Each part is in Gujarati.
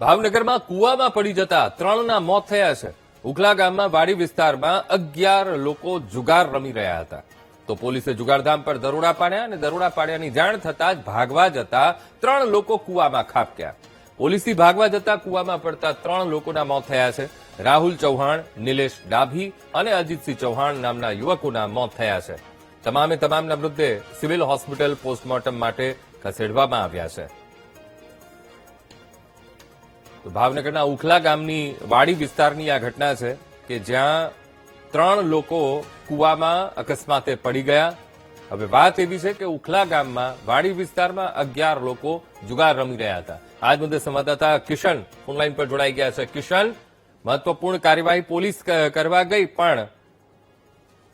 ભાવનગરમાં કૂવામાં પડી જતા 3ના મોત થયા છે। ઉખલા ગામમાં વાડી વિસ્તારમાં 11 લોકો જુગાર રમી રહ્યા હતા તો પોલીસે જુગારધામ પર દરોડા પાડ્યા અને દરોડા પાડ્યાની જાણ થતાં જ ભાગવા જતા 3 લોકો કૂવામાં ખાબક્યા। પોલીસથી ભાગવા જતા કૂવામાં પડતા 3 લોકોના મોત થયા છે। રાહુલ ચૌહાણ, નિલેશ ડાભી અને અજીતસિંહ ચૌહાણ નામના યુવકોના મોત થયા છે। તમામે તમામના મૃતદેહ સિવિલ હોસ્પિટલ પોસ્ટમોર્ટમ માટે ખસેડવામાં આવ્યા છે। ભાવનગરના ઉખલા ગામની વાડી વિસ્તારની આ ઘટના છે કે જ્યાં 3 લોકો કૂવામાં અકસ્માતે પડી ગયા। હવે વાત એવી છે કે ઉખલા ગામમાં વાડી વિસ્તારમાં 11 લોકો જુગાર રમી રહ્યા હતા। આજ મુદ્દે સંવાદદાતા કિશન ફોનલાઈન પર જોડાઈ ગયા છે। કિશન, મહત્વપૂર્ણ કાર્યવાહી પોલીસ કરવા ગઈ, પણ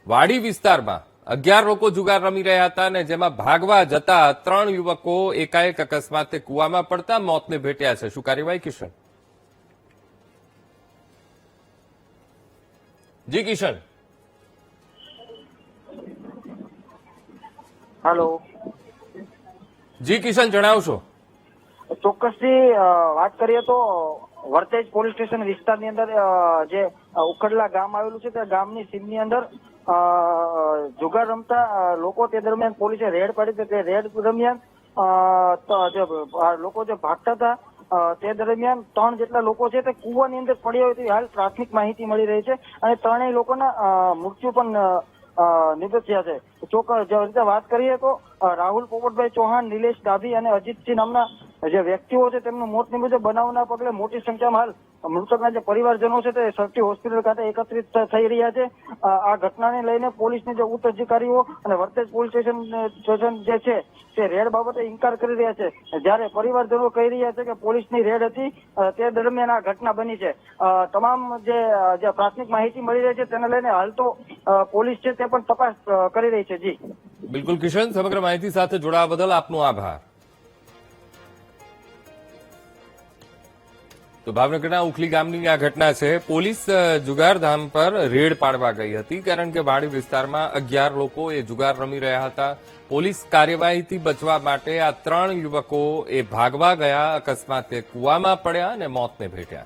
વાડી વિસ્તારમાં 11 લોકો જુગાર રમી રહ્યા હતા અને જેમાં ભાગવા જતા 3 યુવકો એકાએક અકસ્માતે કૂવામાં પડતા મોતને ભેટ્યા છે। શું કાર્યવાહી, કિશન? જી કિશન। હેલો, જી કિશન, જણાવશો। ચોક્કસથી વાત કરીએ તો વર્તેજ પોલીસ સ્ટેશન વિસ્તારની અંદર જે ઉખડલા ગામ આવેલું છે તે ગામની સીમની અંદર જુગાર રમતા લોકો તે દરમિયાન પોલીસે રેડ પાડી હતી। તે રેડ દરમિયાન જે લોકો જે ભાગતા હતા તે દરમિયાન 3 જેટલા લોકો છે તે કૂવાની અંદર પડ્યા હોય તેવી હાલ પ્રાથમિક માહિતી મળી રહી છે અને 3 લોકોના મૃત્યુ પણ નિપજ્યા છે। ચોક્કસ જે રીતે વાત કરીએ તો રાહુલ પોપટભાઈ ચૌહાણ, નિલેશ ડાભી અને અજીતસિંહ નામના જે વ્યક્તિઓ છે તેમનું મોત નિપજ્યું। બનાવના પગલે મોટી સંખ્યામાં હાલ મૃતકના જે પરિવારજનો છે તે સરટી હોસ્પિટલ ખાતે એકત્રિત થઈ રહ્યા છે। આ ઘટનાને લઈને પોલીસની જે ઉચ્ચ અધિકારીઓ અને વર્તેજ પોલીસ સ્ટેશન જે છે તે રેડ બાબતે ઇનકાર કરી રહ્યા છે, જ્યારે પરિવારજનો કહી રહ્યા છે કે પોલીસની રેડ હતી તે દરમિયાન આ ઘટના બની છે। તમામ જે પ્રાથમિક માહિતી મળી રહી છે તેને લઈને હાલ તો પોલીસ છે તે પણ તપાસ કરી રહી છે। જી બિલકુલ કિશન, સમગ્ર માહિતી સાથે જોડાવા બદલ આપનો આભાર। તો ભાવનગરના ઉખલી ગામની આ ઘટના છે। પોલીસ જુગારધામ પર રેડ પાડવા ગઈ હતી કારણ કે વાડી વિસ્તારમાં 11 લોકો એ જુગાર રમી રહ્યા હતા। પોલીસ કાર્યવાહીથી બચવા માટે આ 3 યુવકો એ ભાગવા ગયા, અકસ્માતે કૂવામાં પડ્યા અને મોતને ભેટ્યા।